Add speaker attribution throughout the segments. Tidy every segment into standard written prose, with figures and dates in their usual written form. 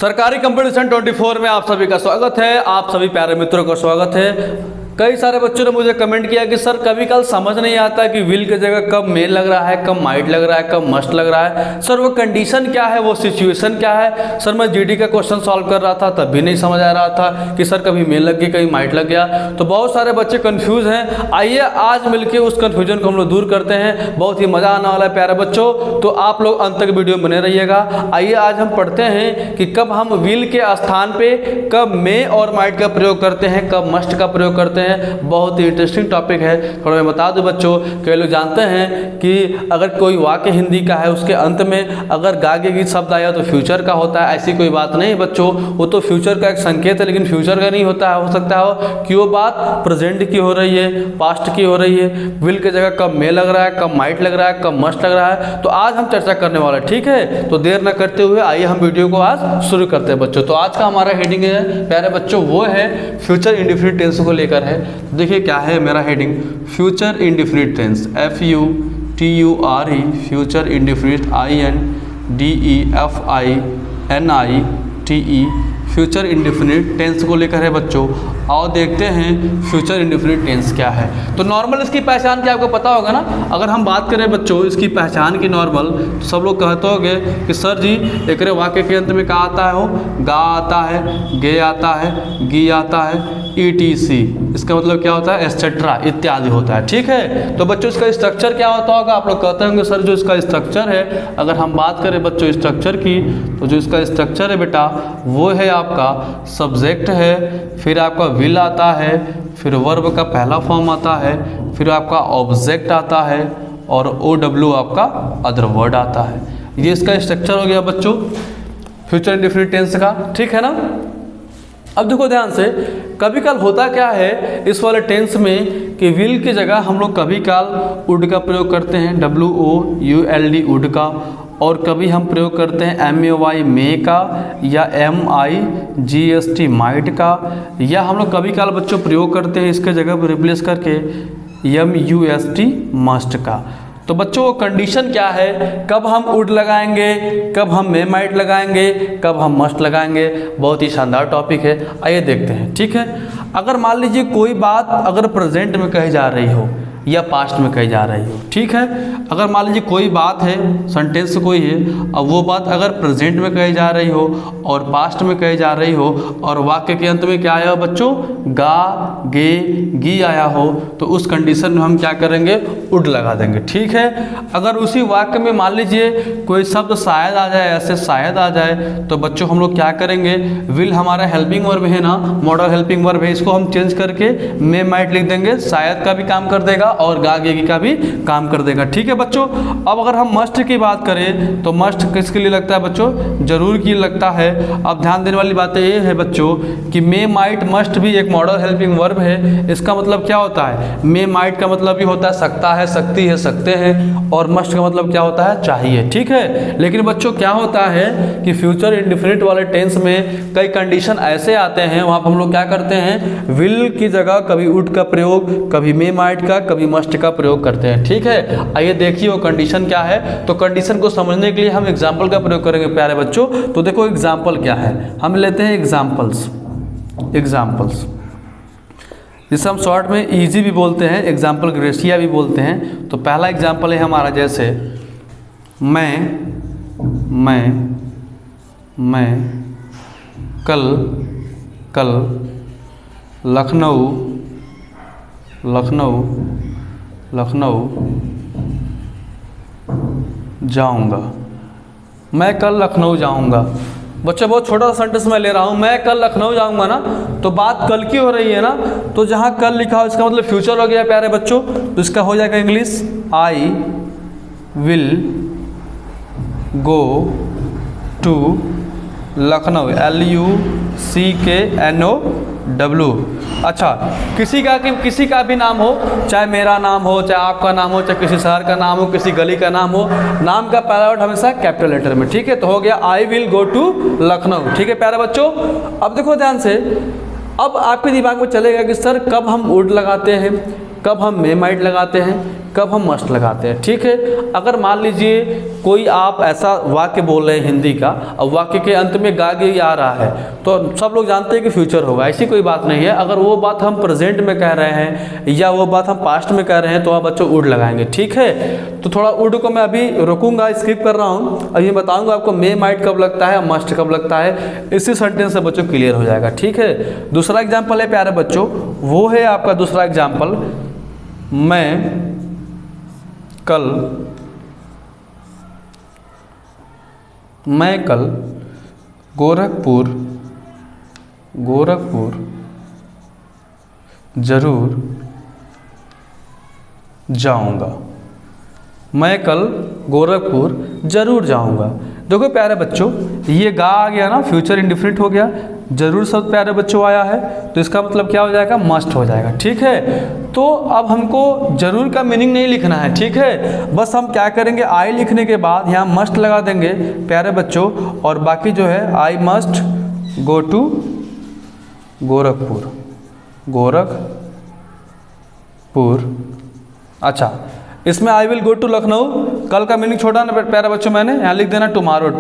Speaker 1: सरकारी कंपटीशन 24 में आप सभी का स्वागत है। आप सभी प्यारे मित्रों का स्वागत है। कई सारे बच्चों ने मुझे कमेंट किया कि सर कभी कल समझ नहीं आता कि विल की जगह कब मेल लग रहा है, कब माइट लग रहा है, कब मस्ट लग रहा है। सर वो कंडीशन क्या है, वो सिचुएशन क्या है। सर मैं जीडी का क्वेश्चन सॉल्व कर रहा था तब भी नहीं समझ आ रहा था कि सर कभी मेल लग गया कभी माइट लग गया। तो बहुत सारे बच्चे कन्फ्यूज हैं। आइए आज मिलकर उस कन्फ्यूजन को हम लोग दूर करते हैं। बहुत ही मजा आने वाला है प्यारे बच्चों, तो आप लोग अंत तक वीडियो बने रहिएगा। आइए आज हम पढ़ते हैं कि कब हम विल के स्थान पे कब मे और माइट का प्रयोग करते हैं, कब मस्ट का प्रयोग करते हैं। बहुत ही इंटरेस्टिंग टॉपिक है। थोड़ा मैं बता दूं बच्चों, कई लोग जानते हैं कि अगर कोई वाक्य हिंदी का है उसके अंत में अगर गागे गीत शब्द आया तो फ्यूचर का होता है। ऐसी कोई बात नहीं बच्चों, वो तो फ्यूचर का एक संकेत है लेकिन फ्यूचर का नहीं होता है। हो सकता है कि वो बात प्रेजेंट की हो रही है, पास्ट की हो रही है। विल की जगह कब मे लग रहा है, कब माइट लग रहा है, कब मस्ट लग रहा है, तो आज हम चर्चा करने वाले हैं। ठीक है, तो देर न करते हुए आइए हम वीडियो को आज शुरू करते हैं बच्चों। तो आज का हमारा हेडिंग है प्यारे बच्चों, वो है फ्यूचर इंडेफिनिट टेंस को लेकर है। देखिए क्या है मेरा heading, future indefinite tense, FUTURE, future indefinite INDEFINITE, future indefinite tense को लेकर है बच्चों। आओ देखते हैं फ्यूचर इंडेफिनिट टेंस क्या है। तो नॉर्मल इसकी पहचान क्या आपको पता होगा ना। अगर हम बात करें बच्चों इसकी पहचान की नॉर्मल, तो सब लोग कहते होंगे कि सर जी एक वाक्य के अंत में क्या आता है, हो गा आता है, गे आता है, गी आता है, ETC, इसका मतलब क्या होता है, एटसेट्रा इत्यादि होता है। ठीक है, तो बच्चों इसका स्ट्रक्चर क्या होता होगा। आप लोग कहते होंगे सर जो इसका स्ट्रक्चर है, अगर हम बात करें बच्चों स्ट्रक्चर की, तो जो इसका स्ट्रक्चर है बेटा वो है आपका सब्जेक्ट है, फिर आपका विल आता है, फिर वर्ब का पहला फॉर्म आता है, फिर आपका ऑब्जेक्ट आता है और OW आपका अदर वर्ड आता है। ये इसका स्ट्रक्चर हो गया बच्चों फ्यूचर इंडेफिनिट टेंस का। ठीक है ना। अब देखो ध्यान से, कभी काल होता क्या है इस वाले टेंस में कि विल की जगह हम लोग कभी काल वुड का प्रयोग करते हैं, WOULD वुड का, और कभी हम प्रयोग करते हैं MAY मे का, या MIGST माइट का, या हम लोग कभी काल बच्चों प्रयोग करते हैं इसके जगह पर रिप्लेस करके MUST मस्ट का। तो बच्चों वो कंडीशन क्या है, कब हम वुड लगाएंगे, कब हम मे माइट लगाएंगे, कब हम मस्ट लगाएंगे। बहुत ही शानदार टॉपिक है, आइए देखते हैं। ठीक है, अगर मान लीजिए कोई बात अगर प्रेजेंट में कही जा रही हो या पास्ट में कही जा रही हो। ठीक है, अगर मान लीजिए कोई बात है, सेंटेंस कोई है, अब वो बात अगर प्रेजेंट में कही जा रही हो और पास्ट में कही जा रही हो और वाक्य के अंत में क्या आया हो बच्चों, गा गे गी आया हो, तो उस कंडीशन में हम क्या करेंगे, वुड लगा देंगे। ठीक है, अगर उसी वाक्य में मान लीजिए कोई शब्द शायद आ जाए, ऐसे शायद आ जाए, तो बच्चों हम लोग क्या करेंगे, विल हमारा हेल्पिंग वर्ब है ना, मॉडल हेल्पिंग वर्ब है, इसको हम चेंज करके मे माइट लिख देंगे। शायद का भी काम कर देगा और गा गेगी का भी काम कर देगा। ठीक है बच्चों। अब अगर हम मस्ट की बात करें तो मस्ट किसके लिए लगता है बच्चों, जरूर की लगता है। अब ध्यान देने वाली बात ये है बच्चों कि मे माइट मस्ट भी एक मॉडल हेल्पिंग वर्ब है। इसका मतलब क्या होता है, मे माइट का मतलब भी होता है सकता है, सकती है, सकते हैं, और मस्ट का मतलब क्या होता है, चाहिए। ठीक है, लेकिन बच्चों क्या होता है कि फ्यूचर इंडेफिनिट वाले टेंस में कई कंडीशन ऐसे आते हैं, वहाँ पर हम लोग क्या करते हैं, विल की जगह कभी वुड का प्रयोग, कभी मे माइट का, कभी मस्ट का प्रयोग करते हैं। ठीक है, आइए देखिए वो कंडीशन क्या है। तो कंडीशन को समझने के लिए हम एग्जाम्पल का प्रयोग करेंगे प्यारे बच्चों। तो देखो एग्जाम्पल क्या है, हम लेते हैं एग्जाम्पल्स, जिसे हम शॉर्ट में इजी भी बोलते हैं, एग्जाम्पल ग्रेसिया भी बोलते हैं। तो पहला एग्जाम्पल है हमारा, जैसे मैं कल लखनऊ जाऊंगा। मैं कल लखनऊ जाऊंगा। बच्चे बहुत छोटा सा सेंटेंस मैं ले रहा हूं, मैं कल लखनऊ जाऊंगा ना, तो बात कल की हो रही है ना, तो जहां कल लिखा हो इसका मतलब फ्यूचर हो गया प्यारे बच्चों। तो इसका हो जाएगा English, I will go to Lucknow, LUCKNOW। अच्छा, किसी का भी नाम हो, चाहे मेरा नाम हो, चाहे आपका नाम हो, चाहे किसी शहर का नाम हो, किसी गली का नाम हो, नाम का पहला वर्ड हमेशा कैपिटल लेटर में। ठीक है, तो हो गया I will go to Lucknow. ठीक है प्यारे बच्चों। अब देखो ध्यान से, अब आपके दिमाग में चलेगा कि सर कब हम वुड लगाते हैं, कब हम मे माइट लगाते हैं, कब हम मस्ट लगाते हैं। ठीक है, अगर मान लीजिए कोई आप ऐसा वाक्य बोल रहे हैं हिंदी का, अब वाक्य के अंत में गा गे आ रहा है, तो सब लोग जानते हैं कि फ्यूचर होगा, ऐसी कोई बात नहीं है। अगर वो बात हम प्रेजेंट में कह रहे हैं या वो बात हम पास्ट में कह रहे हैं तो आप बच्चों वुड लगाएंगे। ठीक है, तो थोड़ा वुड को मैं अभी रोकूंगा, स्किप कर रहा हूँ। अभी बताऊंगा आपको मे माइट कब लगता है, मस्ट कब लगता है, इसी सेंटेंस से बच्चों क्लियर हो जाएगा। ठीक है, दूसरा एग्जाम्पल है प्यारे बच्चों, वो है आपका दूसरा एग्जाम्पल, मैं कल गोरखपुर जरूर जाऊंगा। मैं कल गोरखपुर जरूर जाऊंगा। देखो प्यारे बच्चों, ये गा आ गया ना, फ्यूचर इंडिफिनिट हो गया, जरूर शब्द प्यारे बच्चों आया है, तो इसका मतलब क्या हो जाएगा, मस्ट हो जाएगा। ठीक है, तो अब हमको जरूर का मीनिंग नहीं लिखना है। ठीक है, बस हम क्या करेंगे, आई लिखने के बाद यहाँ मस्ट लगा देंगे प्यारे बच्चों, और बाकी जो है I must go to Gorakhpur. अच्छा, इसमें I will go to Lucknow, कल का मीनिंग छोड़ा ना प्यारे बच्चों, मैंने यहाँ लिख देना टुमारो,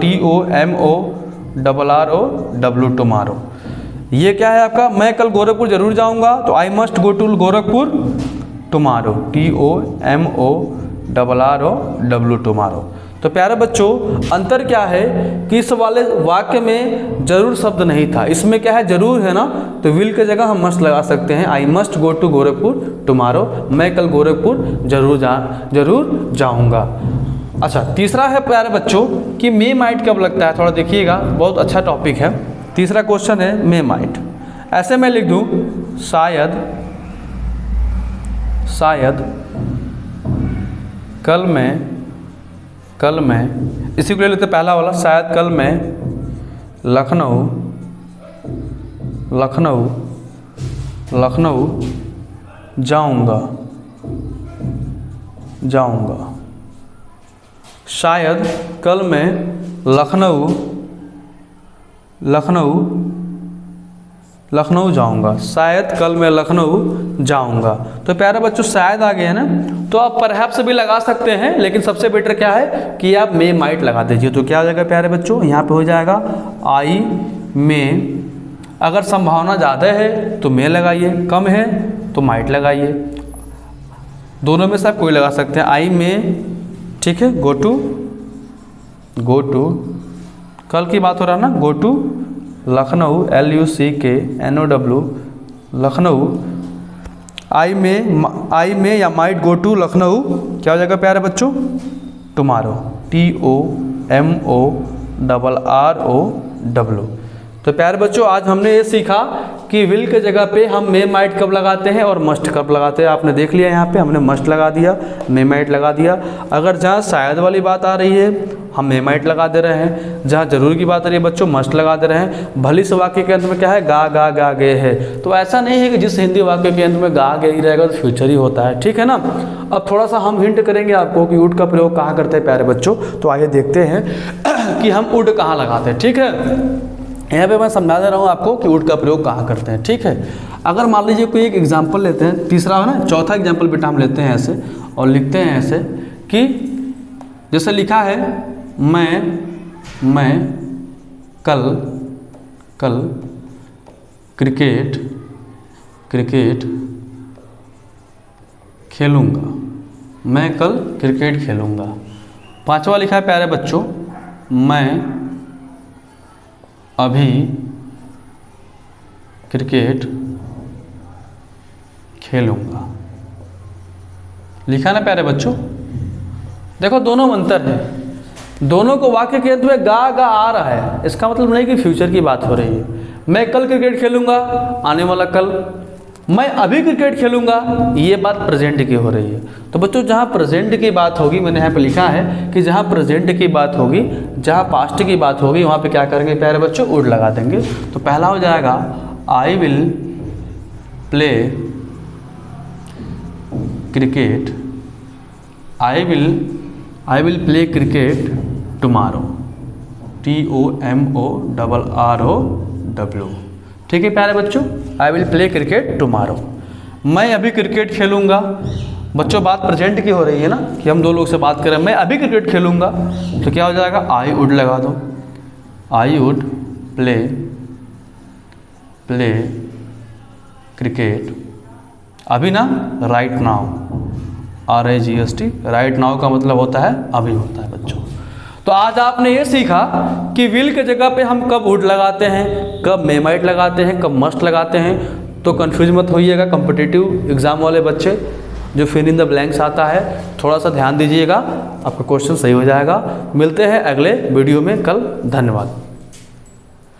Speaker 1: TOMORROW, टुमारो। ये क्या है आपका, मैं कल गोरखपुर जरूर जाऊंगा, तो I must go to Gorakhpur tomorrow, TOMORROW, tomorrow. तो प्यारे बच्चों, अंतर क्या है कि इस वाले वाक्य में जरूर शब्द नहीं था, इसमें क्या है, जरूर है ना, तो विल के जगह हम मस्ट लगा सकते हैं। I must go to Gorakhpur tomorrow, मैं कल गोरखपुर जरूर जाऊंगा। अच्छा, तीसरा है प्यारे बच्चों कि मे माइट कब लगता है, थोड़ा देखिएगा, बहुत अच्छा टॉपिक है। तीसरा क्वेश्चन है मे माइट, ऐसे मैं लिख दूं, शायद कल मैं इसी को ले लेते पहला वाला, शायद कल मैं लखनऊ जाऊंगा। शायद कल मैं लखनऊ जाऊंगा, शायद कल मैं लखनऊ जाऊंगा। तो प्यारे बच्चों, शायद आ गया ना, तो आप परहैप्स भी लगा सकते हैं, लेकिन सबसे बेटर क्या है कि आप मे माइट लगा दीजिए। तो क्या हो जाएगा प्यारे बच्चों, यहाँ पे हो जाएगा आई मे। अगर संभावना ज़्यादा है तो मे लगाइए, कम है तो माइट लगाइए, दोनों में से आप कोई लगा सकते हैं। आई मे, ठीक है, गो टू कल की बात हो रहा है ना, go to Lucknow, LUCKNOW, Lucknow. I may या माइट गो टू लखनऊ, क्या हो जाएगा प्यारे बच्चों, टुमारो, TOMORROW। तो प्यारे बच्चों, आज हमने ये सीखा कि विल के जगह पे हम मे माइट कब लगाते हैं और मस्ट कब लगाते हैं। आपने देख लिया, यहाँ पे हमने मस्ट लगा दिया, मे माइट लगा दिया। अगर जहाँ शायद वाली बात आ रही है हम मे माइट लगा दे रहे हैं, जहाँ जरूर की बात आ रही है बच्चों मस्ट लगा दे रहे हैं। भली से वाक्य के अंत में क्या है, गा गए है, तो ऐसा नहीं है कि जिस हिंदी वाक्य के अंत में गा गए ही रहेगा तो फ्यूचर ही होता है। ठीक है ना। अब थोड़ा सा हम हिंट करेंगे आपको कि वुड का प्रयोग कहाँ करते हैं प्यारे बच्चों, तो आइए देखते हैं कि हम वुड कहाँ लगाते हैं। ठीक है, यहाँ पे मैं समझा दे रहा हूँ आपको कि वुड का प्रयोग कहाँ करते हैं। ठीक है, अगर मान लीजिए कोई एक एग्जाम्पल लेते हैं, तीसरा है ना, चौथा एग्जाम्पल बेटा हम लेते हैं ऐसे और लिखते हैं ऐसे कि जैसे लिखा है, मैं कल क्रिकेट खेलूँगा, मैं कल क्रिकेट खेलूँगा। पांचवा लिखा है प्यारे बच्चों, मैं अभी क्रिकेट खेलूँगा। लिखा ना प्यारे बच्चों, देखो दोनों में अंतर है, दोनों को वाक्य के अंत में गा आ रहा है, इसका मतलब नहीं कि फ्यूचर की बात हो रही है। मैं कल क्रिकेट खेलूँगा, आने वाला कल। मैं अभी क्रिकेट खेलूँगा, ये बात प्रेजेंट की हो रही है। तो बच्चों जहाँ प्रेजेंट की बात होगी, मैंने यहाँ पे लिखा है कि जहाँ प्रेजेंट की बात होगी, जहाँ पास्ट की बात होगी, वहाँ पे क्या करेंगे प्यारे बच्चों, वुड लगा देंगे। तो पहला हो जाएगा I will play cricket, I will play cricket tomorrow, TOMORROW। ठीक है प्यारे बच्चों, I will play cricket tomorrow. मैं अभी क्रिकेट खेलूँगा, बच्चों बात प्रेजेंट की हो रही है ना, कि हम दो लोग से बात करें, मैं अभी क्रिकेट खेलूँगा, तो क्या हो जाएगा, आई वुड लगा दो, आई वुड प्ले क्रिकेट, अभी ना, right now, RIGST, right now का मतलब होता है अभी होता है बच्चों। तो आज आपने ये सीखा कि विल के जगह पे हम कब वुड लगाते हैं, कब मे माइट लगाते हैं, कब मस्ट लगाते हैं। तो कंफ्यूज मत होइएगा कॉम्पिटिटिव एग्जाम वाले बच्चे, जो फिल इन द ब्लैंक्स आता है, थोड़ा सा ध्यान दीजिएगा, आपका क्वेश्चन सही हो जाएगा। मिलते हैं अगले वीडियो में कल। धन्यवाद।